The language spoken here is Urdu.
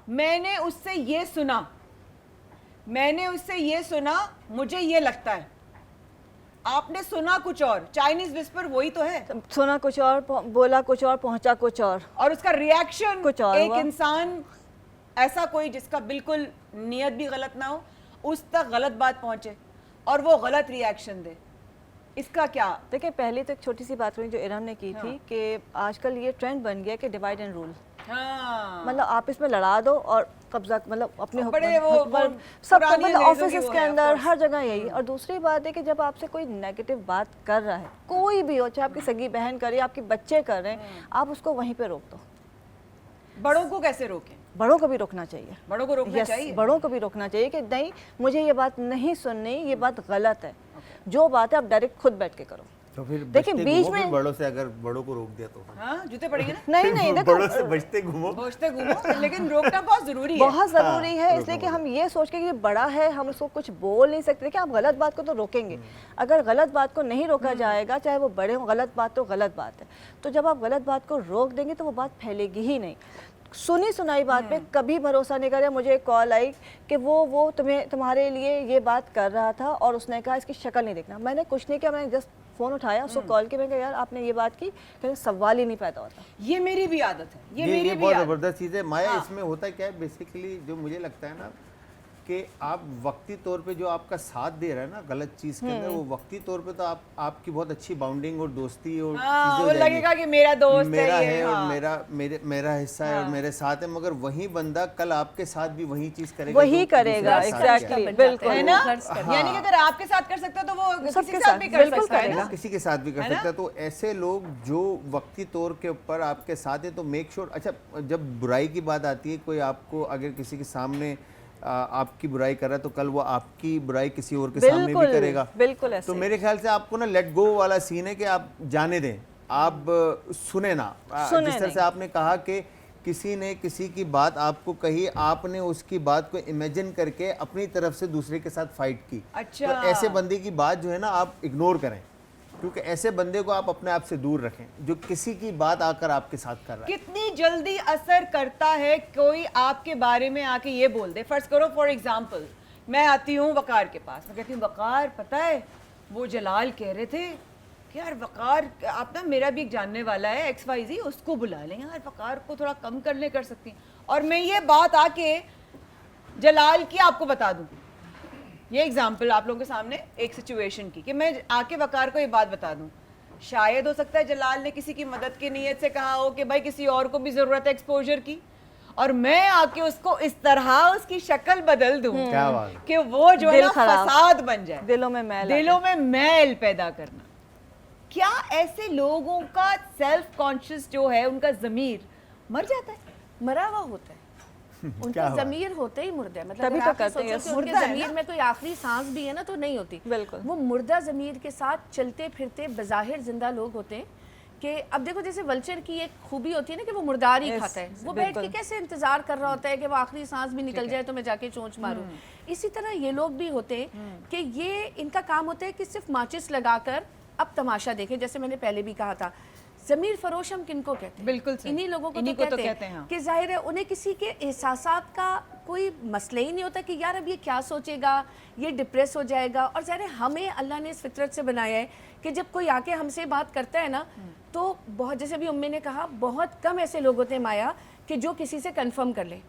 میں نے اس سے یہ سنا مجھے یہ لگتا ہے. آپ نے سنا کچھ اور. چائنیز وسپر وہی تو ہے. سنا کچھ اور, بولا کچھ اور, پہنچا کچھ اور اس کا ریاکشن کچھ اور. ایک انسان ایسا کوئی جس کا بالکل نیت بھی غلط نہ ہو, اس تک غلط بات پہنچے اور وہ غلط ریاکشن دے, اس کا کیا؟ دیکھیں پہلی تو ایک چھوٹی سی بات ہوئی جو ایران نے کی تھی کہ آج کل یہ ٹرینڈ بن گیا کہ ڈیوائڈ اینڈ رول. مطلب آپس میں لڑا دو اور قبضہ, مطلب اپنے سب مطلب آفیسز کے اندر ہر جگہ یہی. اور دوسری بات ہے کہ جب آپ سے کوئی نیگیٹو بات کر رہا ہے, کوئی بھی ہو, چاہے آپ کی سگی بہن کر رہی ہے, آپ کے بچے کر رہے ہیں, آپ اس کو وہیں پہ روک دو. بڑوں کو کیسے روکیں؟ بڑوں کو بھی روکنا چاہیے. بڑوں کو روکنا چاہیے. بڑوں کو بھی روکنا چاہیے کہ نہیں مجھے یہ بات نہیں سننی, یہ بات غلط ہے. جو بات ہے آپ ڈائریکٹ خود بیٹھ کے کرو. تو پھر دیکھیں بیچ میں بڑوں سے اگر بڑوں کو روک دیا تو ہاں جوتے پڑیں گے نا. نہیں بڑوں سے بچتے گھومو, لیکن روکنا بہت ضروری ہے. بہت ضروری ہے, اس لیے کہ ہم یہ سوچ کے کہ یہ بڑا ہے ہم اس کو کچھ بول نہیں سکتے کہ آپ غلط بات کو تو روکیں گے. اگر غلط بات کو نہیں روکا جائے گا, چاہے وہ بڑے ہوں, غلط بات تو غلط بات ہے. تو جب آپ غلط بات کو روک دیں گے تو وہ بات پھیلے گی ہی نہیں. سنی سنائی بات پہ کبھی بھروسہ نہیں کرے. مجھے ایک کال آئی کہ وہ تمہارے لیے یہ بات کر رہا تھا اور اس نے کہا اس کی شکل نہیں دیکھنا. میں نے کچھ نہیں کیا, میں نے جسٹ فون اٹھایا, اس کو کال کی, میں کہا یار آپ نے یہ بات کی, کہ سوال ہی نہیں پیدا ہوتا. یہ میری بھی عادت ہے, یہ بہت زبردست چیز ہے مایا. اس میں ہوتا کیا ہے بیسیکلی, جو مجھے لگتا ہے نا کہ آپ وقتی طور پہ جو آپ کا ساتھ دے رہا ہے نا غلط چیز کے اندر, وہ وقتی طور پہ تو آپ کی بہت اچھی باؤنڈنگ اور دوستی اور چیزیں ہو لگے گا کہ میرا دوست میرا ہے اور میرا حصہ ہے اور میرے ساتھ ہے, مگر وہی بندہ کل آپ کے ساتھ بھی وہی چیز کرے گا, وہی کرے گا. ایگزیکٹلی, بالکل ہے نا. یعنی کہ اگر آپ کے ساتھ کر سکتا ہے تو وہ کسی کے ساتھ بھی کر سکتا ہے نا. کسی کے ساتھ بھی کر سکتا ہے. تو ایسے لوگ جو وقتی طور کے اوپر آپ کے ساتھ ہیں تو میک شور. اچھا جب برائی کی بات آتی ہے, کوئی آپ کو اگر کسی کے سامنے آپ کی برائی کر رہا ہے تو کل وہ آپ کی برائی کسی اور کے سامنے بھی کرے گا. بالکل ایسے. تو میرے خیال سے آپ کو نا لیٹ گو والا سین ہے کہ آپ جانے دیں, آپ سنیں نا. جس طرح سے آپ نے کہا کہ کسی نے کسی کی بات آپ کو کہی, آپ نے اس کی بات کو امیجن کر کے اپنی طرف سے دوسرے کے ساتھ فائٹ کی. تو ایسے بندے کی بات جو ہے نا آپ اگنور کریں, کیونکہ ایسے بندے کو آپ اپنے آپ سے دور رکھیں جو کسی کی بات آ کر آپ کے ساتھ کر رہا ہے. کتنی جلدی اثر کرتا ہے کوئی آپ کے بارے میں آ کے یہ بول دے. فرض کرو فار ایگزامپل میں آتی ہوں وقار کے پاس, میں کہتی ہوں وقار پتہ ہے وہ جلال کہہ رہے تھے کہ یار وقار آپ نا میرا بھی ایک جاننے والا ہے ایکس وائی زی, اس کو بلا لیں یار, وقار کو تھوڑا کم کر سکتی ہیں. اور میں یہ بات آ کے جلال کی آپ کو بتا دوں, یہ ایگزامپل آپ لوگوں کے سامنے ایک سچویشن کی, کہ میں آ کے وقار کو یہ بات بتا دوں. شاید ہو سکتا ہے جلال نے کسی کی مدد کی نیت سے کہا ہو کہ بھائی کسی اور کو بھی ضرورت ہے ایکسپوجر کی, اور میں آ کے اس کو اس طرح اس کی شکل بدل دوں کہ وہ جو ہے نا فساد بن جائے, دلوں میں میل پیدا کرنا. کیا ایسے لوگوں کا سیلف کانشیس جو ہے, ان کا ضمیر مر جاتا ہے؟ مرا ہوا ہوتا ہے, ان کا ضمیر ہوتے ہی مردہ ہے. مطلب اگر آپ سوچو کہ ان کے ضمیر میں کوئی آخری سانس بھی ہے نا تو نہیں ہوتی. بالکل وہ مردہ ضمیر کے ساتھ چلتے پھرتے بظاہر زندہ لوگ ہوتے ہیں. کہ اب دیکھو جیسے ولچر کی ایک خوبی ہوتی ہے نا کہ وہ مردار ہی کھاتا ہے, وہ بیٹھ کے کیسے انتظار کر رہا ہوتا ہے کہ وہ آخری سانس بھی نکل جائے تو میں جا کے چونچ ماروں. اسی طرح یہ لوگ بھی ہوتے ہیں کہ یہ ان کا کام ہوتا ہے کہ صرف ماچس لگا کر اب تماشا دیکھیں. جیسے میں نے پہلے بھی کہا تھا, ضمیر فروش ہم کن کو کہتے ہیں؟ بالکل انہی لوگوں کو تو کہتے ہیں کہ ظاہر ہے انہیں کسی کے احساسات کا کوئی مسئلہ ہی نہیں ہوتا کہ یار اب یہ کیا سوچے گا, یہ ڈپریس ہو جائے گا. اور ظاہر ہے ہمیں اللہ نے اس فطرت سے بنایا ہے کہ جب کوئی آ کے ہم سے بات کرتا ہے نا تو بہت, جیسے بھی امی نے کہا, بہت کم ایسے لوگ ہوتے ہیں مایا کہ جو کسی سے کنفرم کر لیں